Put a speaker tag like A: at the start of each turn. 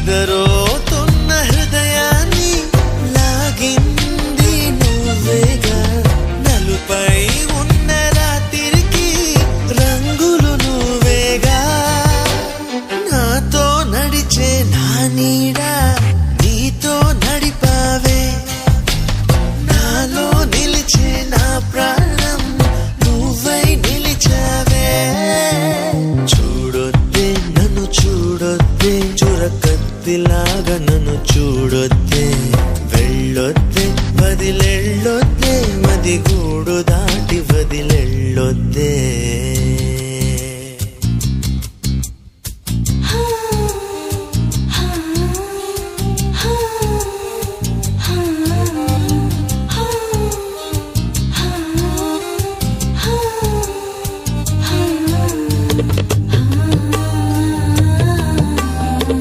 A: నిదరోతున్న హృదయాన్ని లాగింది నువ్వేగా నలుపై ఉన్న రాత్రికి రంగులు నువ్వేగా నాతో నడిచే నా నీడ నీతో నడిపావే నాలో నిలిచే నా ప్రాణం నువ్వై నిలిచావే చూడొద్దే నన్ను చూడొద్దే చురకత్తిలాగా నన్ను చూడొద్దే వెళ్ళొద్దే వదిలెళ్ళొద్దే మది గూడుదా